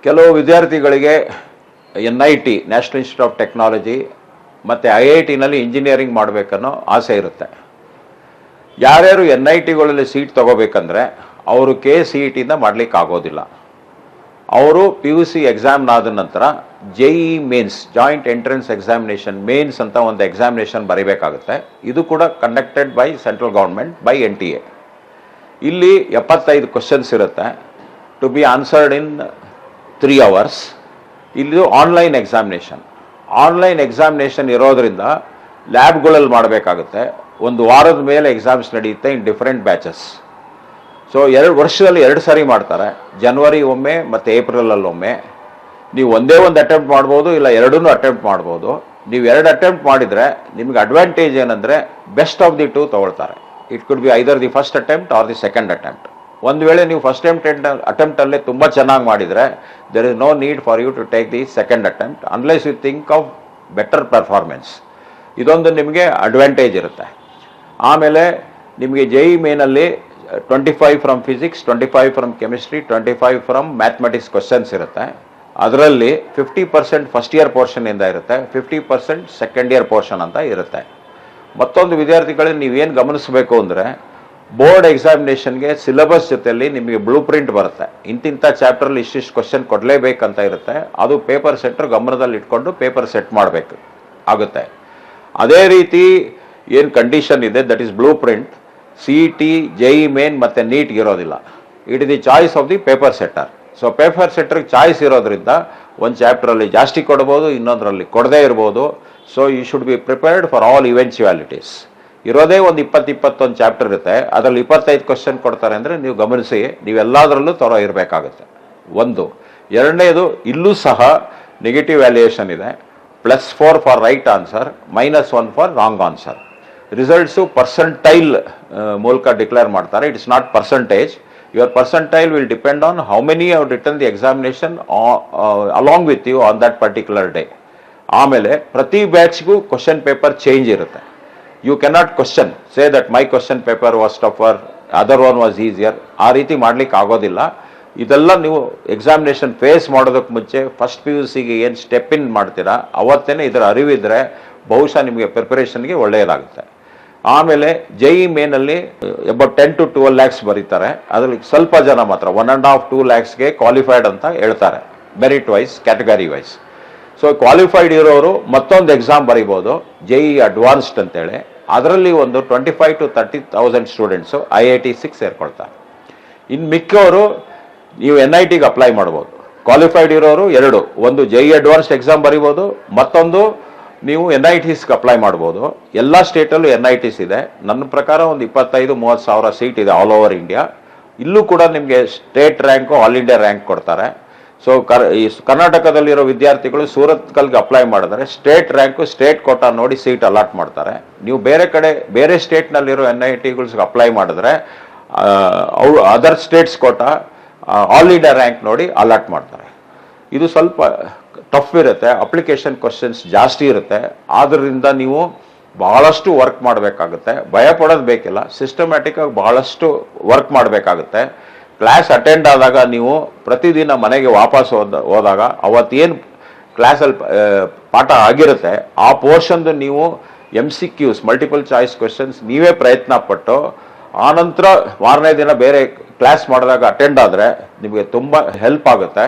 ಕೆಲವು ವಿದ್ಯಾರ್ಥಿಗಳಿಗೆ NIT national institute of technology ಮತ್ತು IITನಲ್ಲಿ ಇಂಜಿನಿಯರಿಂಗ್ ಮಾಡಬೇಕನ್ನೋ ಆಸೆ ಇರುತ್ತೆ. ಯಾರ್ಯಾರು NITಗಳಲ್ಲಿ ಸೀಟ್ ತಗೋಬೇಕಂದ್ರೆ ಅವರು KCETಯಿಂದ ಮಾಡಲಿಕ್ಕೆ ಆಗೋದಿಲ್ಲ. ಅವರು PUC ಎಕ್ಸಾಮ್ನಾದ ನಂತರ JEE mains joint entrance examination mains ಅಂತ ಒಂದು ಎಕ್ಸಾಮಿನೇಷನ್ ಬರೀಬೇಕಾಗುತ್ತೆ. ಇದು ಕೂಡ conducted by central government by NTA. ಇಲ್ಲಿ 75 ಕ್ವಶನ್ಸ್ ಇರುತ್ತೆ to be answered in 3 hours. ಇಲ್ಲಿ ಆನ್ಲೈನ್ ಎಕ್ಸಾಮಿನೇಷನ್ ಇರೋದ್ರಿಂದ ಲ್ಯಾಬ್ಗಳಲ್ಲಿ ಮಾಡಬೇಕಾಗುತ್ತೆ. ಒಂದು ವಾರದ ಮೇಲೆ ಎಕ್ಸಾಮ್ಸ್ ನಡೆಯುತ್ತೆ ಇನ್ ಡಿಫ್ರೆಂಟ್ ಬ್ಯಾಚಸ್. ಸೊ ವರ್ಷದಲ್ಲಿ 2 ಸಾರಿ ಮಾಡ್ತಾರೆ, ಜನವರಿ ಒಮ್ಮೆ ಮತ್ತು ಏಪ್ರಿಲಲ್ಲಿ ಒಮ್ಮೆ. ನೀವು ಒಂದೇ ಒಂದು ಅಟೆಂಪ್ಟ್ ಮಾಡ್ಬೋದು, ಇಲ್ಲ ಎರಡನ್ನೂ ಅಟೆಂಪ್ಟ್ ಮಾಡ್ಬೋದು. ನೀವು 2 ಅಟೆಂಪ್ಟ್ ಮಾಡಿದರೆ ನಿಮಗೆ ಅಡ್ವಾಂಟೇಜ್ ಏನಂದರೆ ಬೆಸ್ಟ್ ಆಫ್ ದಿ 2 ತಗೊಳ್ತಾರೆ. It could be either the first attempt or the second attempt. ಒಂದು ವೇಳೆ ನೀವು ಫಸ್ಟ್ ಅಟೆಂಪ್ಟಲ್ಲೇ ತುಂಬ ಚೆನ್ನಾಗಿ ಮಾಡಿದರೆ there is no need for you to take the second attempt unless you think of better performance. ಇದೊಂದು ನಿಮಗೆ ಅಡ್ವಾಂಟೇಜ್ ಇರುತ್ತೆ. ಆಮೇಲೆ ನಿಮಗೆ JEE ಮೇನಲ್ಲಿ 25 from physics, 25 from chemistry, 25 from mathematics questions ಇರುತ್ತೆ. ಅದರಲ್ಲಿ 50% ಫಸ್ಟ್ ಇಯರ್ ಪೋರ್ಷನಿಂದ ಇರುತ್ತೆ, 50% ಸೆಕೆಂಡ್ ಇಯರ್ ಪೋರ್ಷನ್ ಅಂತ ಇರುತ್ತೆ. ಮತ್ತೊಂದು ವಿದ್ಯಾರ್ಥಿಗಳಿಗೆ ನೀವೇನು ಗಮನಿಸಬೇಕು ಅಂದರೆ ಬೋರ್ಡ್ ಎಕ್ಸಾಮಿನೇಷನ್ಗೆ ಸಿಲೆಬಸ್ ಜೊತೆಯಲ್ಲಿ ನಿಮಗೆ ಬ್ಲೂ ಪ್ರಿಂಟ್ ಬರುತ್ತೆ. ಇಂತಿಂಥ ಚಾಪ್ಟ್ರಲ್ಲಿ ಇಷ್ಟಿಷ್ಟು ಕ್ವಶನ್ ಕೊಡಲೇಬೇಕಂತ ಇರುತ್ತೆ. ಅದು ಪೇಪರ್ ಸೆಟ್ಟರ್ ಗಮನದಲ್ಲಿ ಇಟ್ಕೊಂಡು ಪೇಪರ್ ಸೆಟ್ ಮಾಡಬೇಕು ಆಗುತ್ತೆ. ಅದೇ ರೀತಿ ಏನು ಕಂಡೀಷನ್ ಇದೆ that is blue print CET, JEE main ಮತ್ತು NEET ಇರೋದಿಲ್ಲ. It is the choice of the paper setter. So paper ಸೆಟ್ಟರ್ಗೆ ಚಾಯ್ಸ್ ಇರೋದ್ರಿಂದ ಒಂದು ಚಾಪ್ಟ್ರಲ್ಲಿ ಜಾಸ್ತಿ ಕೊಡ್ಬೋದು, ಇನ್ನೊಂದರಲ್ಲಿ ಕೊಡದೇ ಇರ್ಬೋದು. So you should be prepared for all eventualities. ಇರೋದೇ ಒಂದು 20-21 ಚಾಪ್ಟರ್ ಇರುತ್ತೆ, ಅದರಲ್ಲಿ 25 ಕ್ವಶನ್ ಕೊಡ್ತಾರೆ ಅಂದರೆ ನೀವು ಗಮನಿಸಿ ನೀವೆಲ್ಲದರಲ್ಲೂ ತರೋ ಇರಬೇಕಾಗುತ್ತೆ. ಒಂದು. ಎರಡನೇದು, ಇಲ್ಲೂ ಸಹ ನೆಗೆಟಿವ್ ವ್ಯಾಲ್ಯೂಯೇಷನ್ ಇದೆ. +4 for right answer, -1 for wrong answer. Results percentile ಮೂಲಕ ಡಿಕ್ಲೇರ್ ಮಾಡ್ತಾರೆ. It's not percentage. Your percentile will depend on how many have written the examination along with you on that particular day. ಆಮೇಲೆ ಪ್ರತಿ ಬ್ಯಾಚ್ಗೂ question paper change ಇರುತ್ತೆ. You cannot question say that my question paper was tougher, other one was easier. ಆ ರೀತಿ ಮಾಡ್ಲಿಕ್ಕೆ ಆಗೋದಿಲ್ಲ. ಇದೆಲ್ಲ ನೀವು ಎಕ್ಸಾಮಿನೇಷನ್ ಫೇಸ್ ಮಾಡೋದಕ್ಕೆ ಮುಂಚೆ ಫಸ್ಟ್ PUCಗೆ ಏನು ಸ್ಟೆಪ್ ಇನ್ ಮಾಡ್ತೀರಾ ಅವತ್ತೇ ಇದರ ಅರಿವಿದ್ರೆ ಬಹುಶಃ ನಿಮಗೆ ಪ್ರಿಪರೇಷನ್ಗೆ ಒಳ್ಳೆಯದಾಗುತ್ತೆ. ಆಮೇಲೆ JEE ಮೇನಲ್ಲಿ ಅಬೌಟ್ 10 to 12 lakhs ಬರೀತಾರೆ. ಅದರಲ್ಲಿ ಸ್ವಲ್ಪ ಜನ ಮಾತ್ರ 1.5-2 lakhsಗೆ ಕ್ವಾಲಿಫೈಡ್ ಅಂತ ಹೇಳ್ತಾರೆ, merit wise, category wise. So qualified ಇರೋರು ಮತ್ತೊಂದು ಎಕ್ಸಾಮ್ ಬರೀಬೋದು, JEE ಅಡ್ವಾನ್ಸ್ಡ್ ಅಂತೇಳಿ. ಅದರಲ್ಲಿ ಒಂದು 25,000 to 30,000 ಸ್ಟೂಡೆಂಟ್ಸು IIT-6 ಸೇರ್ಕೊಳ್ತಾರೆ. ಇನ್ನು ಮಿಕ್ಕವರು ನೀವು NITಗೆ ಅಪ್ಲೈ ಮಾಡ್ಬೋದು. ಕ್ವಾಲಿಫೈಡ್ ಇರೋರು 2, ಒಂದು JEE ಅಡ್ವಾನ್ಸ್ಡ್ ಎಕ್ಸಾಮ್ ಬರೀಬೋದು, ಮತ್ತೊಂದು ನೀವು NITಸ್ಗೆ ಅಪ್ಲೈ ಮಾಡ್ಬೋದು. ಎಲ್ಲ ಸ್ಟೇಟಲ್ಲೂ NITs ಇದೆ. ನನ್ನ ಪ್ರಕಾರ ಒಂದು 25-30 ಸಾವಿರ ಸೀಟ್ ಇದೆ ಆಲ್ ಓವರ್ ಇಂಡಿಯಾ. ಇಲ್ಲೂ ಕೂಡ ನಿಮಗೆ state rank, all India rank ಕೊಡ್ತಾರೆ. ಸೊ ಈ ಕರ್ನಾಟಕದಲ್ಲಿರೋ ವಿದ್ಯಾರ್ಥಿಗಳು ಸೂರತ್ಕಲ್ಗೆ ಅಪ್ಲೈ ಮಾಡಿದ್ರೆ ಸ್ಟೇಟ್ ರ್ಯಾಂಕು, ಸ್ಟೇಟ್ ಕೋಟಾ ನೋಡಿ ಸೀಟ್ ಅಲಾಟ್ ಮಾಡ್ತಾರೆ. ನೀವು ಬೇರೆ ಸ್ಟೇಟ್ನಲ್ಲಿರೋ NITಗಳ್ಸ್ಗೆ ಅಪ್ಲೈ ಮಾಡಿದ್ರೆ other states quota, all India rank ನೋಡಿ ಅಲಾಟ್ ಮಾಡ್ತಾರೆ. ಇದು ಸ್ವಲ್ಪ ಟಫ್ ಇರುತ್ತೆ, ಅಪ್ಲಿಕೇಶನ್ ಕ್ವಶನ್ಸ್ ಜಾಸ್ತಿ ಇರುತ್ತೆ. ಆದ್ದರಿಂದ ನೀವು ಬಹಳಷ್ಟು ವರ್ಕ್ ಮಾಡಬೇಕಾಗುತ್ತೆ. ಭಯ ಪಡೋದು ಬೇಕಿಲ್ಲ, ಸಿಸ್ಟಮ್ಯಾಟಿಕ್ ಆಗಿ ಬಹಳಷ್ಟು ವರ್ಕ್ ಮಾಡಬೇಕಾಗುತ್ತೆ. ಕ್ಲಾಸ್ ಅಟೆಂಡ್ ಆದಾಗ ನೀವು ಪ್ರತಿದಿನ ಮನೆಗೆ ವಾಪಸ್ ಹೋದಾಗ ಅವತ್ತೇನು ಕ್ಲಾಸಲ್ಲಿ ಪಾಠ ಆಗಿರುತ್ತೆ ಆ ಪೋರ್ಷನ್ದು ನೀವು MCQs, ಮಲ್ಟಿಪಲ್ ಚಾಯ್ಸ್ ಕ್ವೆಶನ್ಸ್ ನೀವೇ ಪ್ರಯತ್ನ ಪಟ್ಟು ಆನಂತರ 4ನೇ ದಿನ ಬೇರೆ ಕ್ಲಾಸ್ ಮಾಡಿದಾಗ ಅಟೆಂಡ್ ಆದರೆ ನಿಮಗೆ ತುಂಬ ಹೆಲ್ಪ್ ಆಗುತ್ತೆ.